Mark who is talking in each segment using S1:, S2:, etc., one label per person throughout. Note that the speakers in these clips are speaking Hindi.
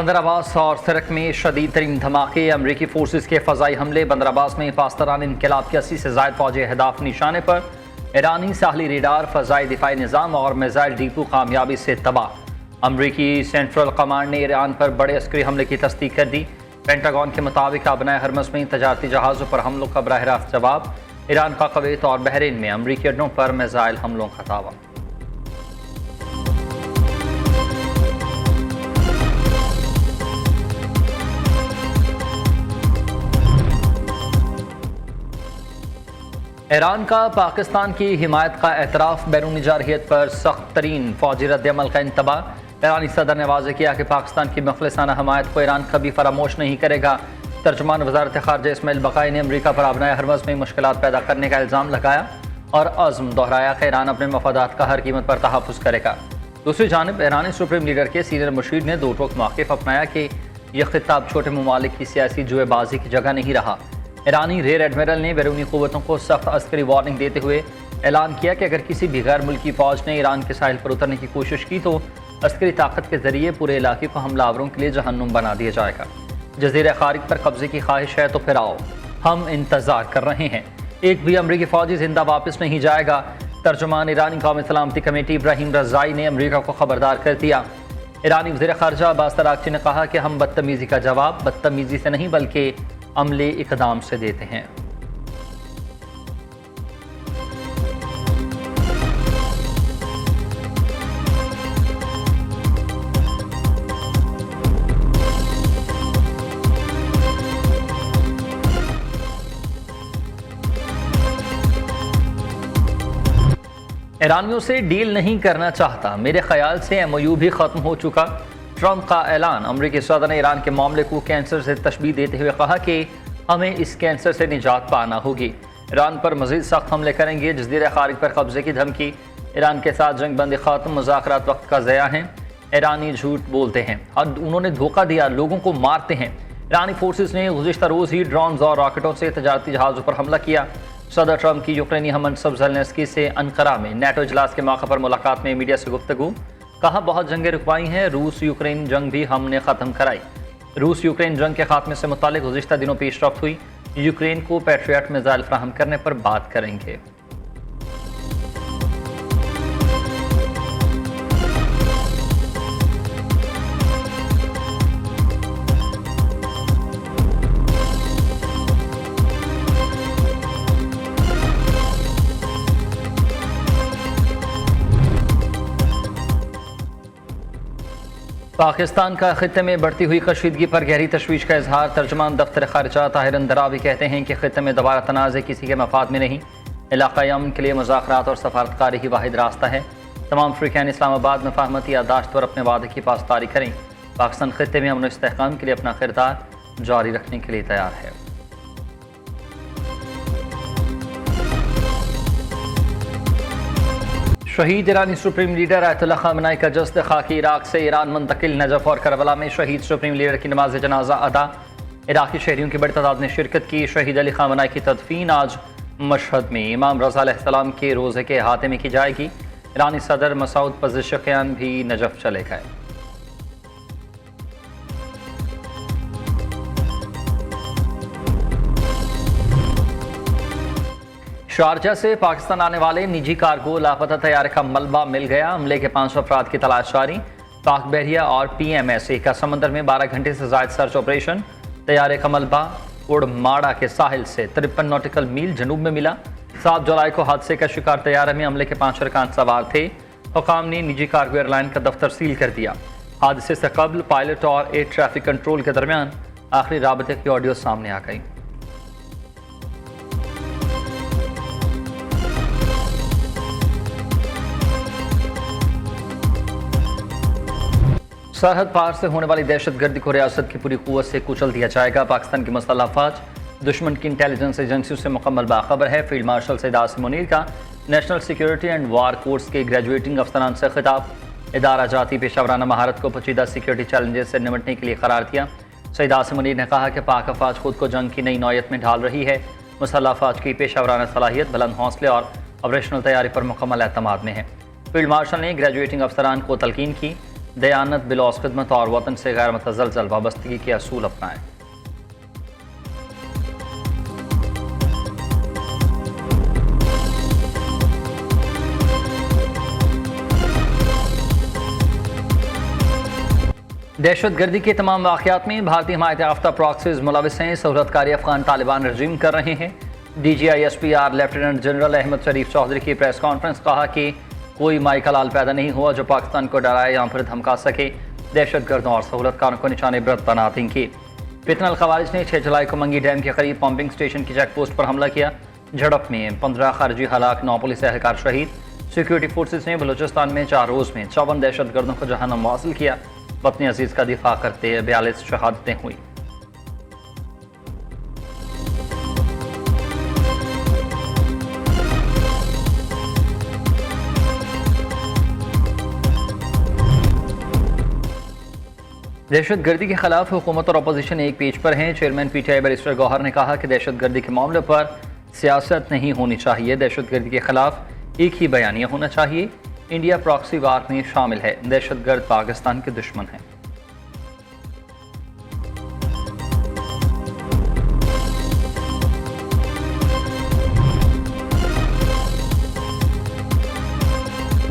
S1: बंदर अब्बास और सिरक में शदीद तरीन धमाके, अमरीकी फोर्सेज के फ़ज़ाई हमले। बंदर अब्बास में पाकिस्तान इनकलाब के 80 से ज़ायद फौजी अहदाफ निशाने पर। ईरानी साहली रेडार, फ़ज़ाई दिफाई निज़ाम और मिज़ाइल डिपो कामयाबी से तबाह। अमरीकी सेंट्रल कमांड ने ईरान पर बड़े अस्करी हमले की तस्दीक कर दी। पेंटागन के मुताबिक अबनाए हरमस में तजारती जहाज़ों पर हमलों का बराह रास्त जवाब। ईरान का कुवैत और बहरीन में अमरीकी अड्डों पर मिज़ाइल हमलों का दावा। ईरान का पाकिस्तान की हिमायत का एतराफ़, बैरूनी जारहियत पर सख्त तरीन फौजी रद्दअमल का इंतबाह। ईरानी सदर ने वाज़ेह किया कि पाकिस्तान की मुखलिसाना हिमायत को ईरान कभी फरामोश नहीं करेगा। तर्जुमान वज़ारत ख़ारिजा इस्माइल बक़ाई ने अमरीका पर अबनाए हरमज़ में मुश्किलात पैदा करने का इल्ज़ाम लगाया और अज़्म दोहराया कि ईरान अपने मफादात का हर कीमत पर तहफ़्फ़ुज़ करेगा। दूसरी जानिब ईरानी सुप्रीम लीडर के सीनियर मुशीर ने दो टोक मौक़िफ़ अपनाया कि यह खिताब छोटे ममालिक की सियासी जुएबाजी की जगह नहीं रहा। ईरानी रेयर एडमिरल ने बैरूनी क़ुव्वतों को सख्त अस्करी वार्निंग देते हुए ऐलान किया कि अगर किसी भी गैर मुल्की फ़ौज ने ईरान के साहिल पर उतरने की कोशिश की तो अस्करी ताकत के ज़रिए पूरे इलाके को हमलावरों के लिए जहन्नुम बना दिया जाएगा। जज़ीरा खारिज पर कब्जे की ख्वाहिश है तो फिर आओ, हम इंतज़ार कर रहे हैं। एक भी अमरीकी फ़ौजी जिंदा वापस नहीं जाएगा। तर्जुमान ईरानी कौमी सलामती कमेटी इब्राहिम रज़ाई ने अमरीका को खबरदार कर दिया। ईरानी वज़ीर ख़ारिजा अब्बास तराक़ची ने कहा कि हम बदतमीज़ी का जवाब बदतमीज़ी से नहीं बल्कि अमले इक़दाम से देते हैं। ईरानियों से डील नहीं करना चाहता, मेरे ख्याल से MOU भी ख़त्म हो चुका। ट्रंप का ऐलान। अमरीकी सदर ने ईरान के मामले को कैंसर से तशबीह देते हुए कहा कि हमें इस कैंसर से निजात पाना होगी। ईरान पर मज़ीद सख्त हमले करेंगे। जज़ीरा खारिज पर कब्जे की धमकी। ईरान के साथ जंग बंदी ख़त्म, मुज़ाकरात वक्त का ज़या हैं। ईरानी झूठ बोलते हैं और उन्होंने धोखा दिया, लोगों को मारते हैं। ईरानी फोर्सेस ने गुज़िश्ता रोज़ ही ड्रोन्स और रॉकेटों से तजारती जहाज़ों पर हमला किया। सदर ट्रंप की यूक्रेनी हममंसब ज़ेलेंस्की से अनकरा में नेटो इजलास के मौके पर मुलाकात में मीडिया से गुफ्तगू। कहा बहुत जंगें रुकवाई हैं, रूस यूक्रेन जंग भी हमने ख़त्म कराई। रूस यूक्रेन जंग के खात्मे से मुतालिक गुज़िश्ता दिनों पेशरफ्त हुई। यूक्रेन को पैट्रियट मिसाइल फराहम करने पर बात करेंगे। पाकिस्तान का खित्ते में बढ़ती हुई कशीदगी पर गहरी तशवीश का इजहार। तर्जुमान दफ्तर खारिजा ताहिर अंदरावी कहते हैं कि खित्ते में दोबारा तनाज़े किसी के मफाद में नहीं, इलाक़ाई अमन के लिए मुज़ाकरात और सफारतकारी ही वाहिद रास्ता है। तमाम अफ्रीकैन इस्लामाबाद में फ़हमती यादाश्त पर अपने वादे की पासदारी करें। पाकिस्तान खित्ते में अमन और इस्तेहकाम के लिए अपना किरदार जारी रखने के लिए तैयार है। शहीद ईरानी सुप्रीम लीडर आयतुल्लाह ख़ामेनी का जस्द खाकी इराक से ईरान मुंतकिल। नजफ़ और करबला में शहीद सुप्रीम लीडर की नमाज जनाजा अदा। इराकी शहरियों की बड़ी तादाद ने शिरकत की। शहीद अली ख़ामेनी की तदफीन आज मशहद में इमाम रज़ा अलैहिस्सलाम के रोज़े के अहाते में की जाएगी। ईरानी सदर मसूद पज़ेश्कियान भी नजफ़ चले गए। शारजा से पाकिस्तान आने वाले निजी कार्गो लापता तैयारे का मलबा मिल गया। हमले के 500 अफराद की तलाश जारी। पाक बहरिया और PMSA का समंदर में 12 घंटे से ज़ायद सर्च ऑपरेशन। तैयारे का मलबा उड़माड़ा के साहिल से 53 नॉटिकल मील जनूब में मिला। 7 जुलाई को हादसे का शिकार तैयारे में हमले के 5 अरकान सवार थे। हुकाम ने निजी कार्गो एयरलाइन का दफ्तर सील कर दिया। हादसे से कबल पायलट और एयर ट्रैफिक कंट्रोल के दरमियान आखिरी राबते की ऑडियो सामने आ गई। सरहद पार से होने वाली दहशतगर्दी को रियासत की पूरी कुव्वत से कुचल दिया जाएगा। पाकिस्तान की मुसल्लह अफवाज दुश्मन की इंटेलिजेंस एजेंसियों से मुकम्मल बाखबर है। फील्ड मार्शल सैयद आसिम मुनीर का national security and war course के ग्रेजुएटिंग अफसरान से खिताब। इदारा जाती पेशावराना महारत को पेचीदा सिक्योरिटी चैलेंजेस से निपटने के लिए करार दिया। सैयद आसिम मुनीर ने कहा कि पाक अफवाज खुद को जंग की नई नौयत में ढाल रही है। मुसल्लह अफवाज की पेशावराना सलाहियत, बुलंद हौसले और ऑपरेशनल तैयारी पर मुकम्मल एतमाद में है। फील्ड मार्शल ने ग्रेजुएटिंग अफसरान को तलकीन की दयानत, बिलौस खिदमत और वतन से गैर मतज़लज़ल वाबस्तगी के असूल अपनाएं। दहशत गर्दी के तमाम वाक़यात में भारतीय हिमायत याफ्ता प्रॉक्सीज मुलविस हैं। सहूलतकारी अफगान तालिबान रजीम कर रहे हैं। DGISPR लेफ्टिनेंट जनरल अहमद शरीफ चौधरी की प्रेस कॉन्फ्रेंस, कहा कि कोई माई का लाल पैदा नहीं हुआ जो पाकिस्तान को डराए या फिर धमका सके। दहशत गर्दों और सहूलतकारों को निशाने बरत बना देंगे। फितनल अल-खवारिज ने 6 जुलाई को मंगी डैम के करीब पंपिंग स्टेशन की चेक पोस्ट पर हमला किया। झड़प में 15 खारजी हलाक, 9 पुलिस एहलकार शहीद। सिक्योरिटी फोर्सेज ने बलूचिस्तान में 4 रोज़ में 54 दहशत गर्दों को जहन्नम हासिल किया। वतन अजीज़ का दिफा करते 42 शहादतें हुई। दहशत गर्दी के खिलाफ हुकूमत और अपोजिशन एक पेज पर हैं। चेयरमैन PTI बैरिस्टर गौहर ने कहा कि दहशत गर्दी के मामले पर सियासत नहीं होनी चाहिए। दहशत गर्दी के खिलाफ एक ही बयानिया होना चाहिए। इंडिया प्रॉक्सी वार में शामिल है। दहशत गर्द पाकिस्तान के दुश्मन हैं।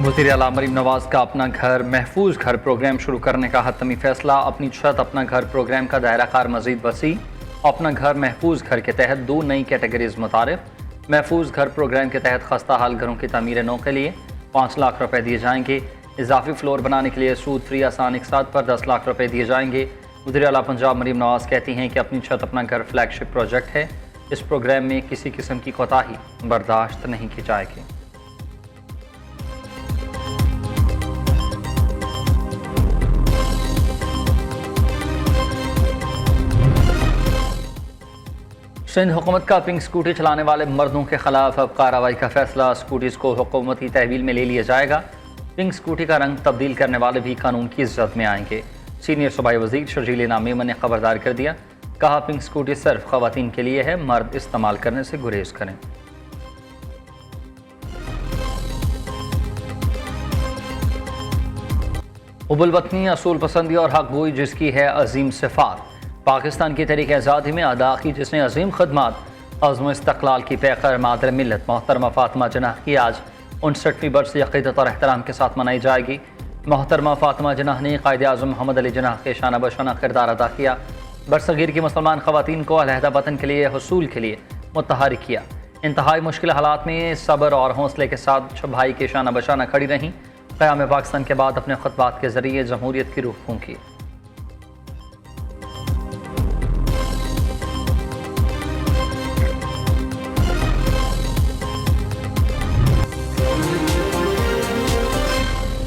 S1: वज़ीर आला मरीम नवाज का अपना घर महफूज घर प्रोग्राम शुरू करने का हतमी फैसला। अपनी छत अपना घर प्रोग्राम का दायरा कार मजीद वसी। अपना घर महफूज घर के तहत 2 नई कैटेगरीज मुतारिफ। महफूज घर प्रोग्राम के तहत खस्ता हाल घरों की तमीर नौ के लिए 5 लाख रुपए दिए जाएंगे। इजाफी फ्लोर बनाने के लिए सूद फ्री आसान इकसात पर 10 लाख रुपए दिए जाएंगे। वज़ीर आला पंजाब मरीम नवाज कहती हैं कि अपनी छत अपना घर फ्लैगशिप प्रोजेक्ट है। इस प्रोग्राम में किसी किस्म की कोताही बर्दाश्त नहीं की जाएगी। सिंध हुकूमत का पिंक स्कूटी चलाने वाले मर्दों के खिलाफ अब कार्रवाई का फैसला। स्कूटीज को हुकूमती तहवील में ले लिया जाएगा। पिंक स्कूटी का रंग तब्दील करने वाले भी कानून की इज्जत में आएंगे। सीनियर सूबाई वजीर शर्जील नामीमन ने खबरदार कर दिया। कहा, पिंक स्कूटी सिर्फ खवातीन के लिए है, मर्द इस्तेमाल करने से गुरेज करें। हुब्बुल वतनी, असूल पसंदी और हक गोई जिसकी है अजीम सिफात। पाकिस्तान की तहरीक आज़ादी में अदा की जिसने अजीम खदमात, अज़्म इस्तक़लाल की पैकर मादर मिल्लत मोहतरमा फ़ातिमा जनाह की आज 59वीं बरसी अक़ीदत और एहतराम के साथ मनाई जाएगी। मोहतरमा फ़ातिमा जनाह ने क़ायद आज़म मोहम्मद अली जनाह के शाना बशाना किरदार अदा किया। बरसगीर की मुसलमान ख़वातीन को अलहदा वतन के लिए हसूल के लिए मुतहरिक किया। इंतहाई मुश्किल हालात में सब्र और हौसले के साथ भाई के शाना बशाना खड़ी रहीं। क़याम पाकिस्तान के बाद अपने खुतबात के ज़रिए जमहूरियत की रूह फूंकी।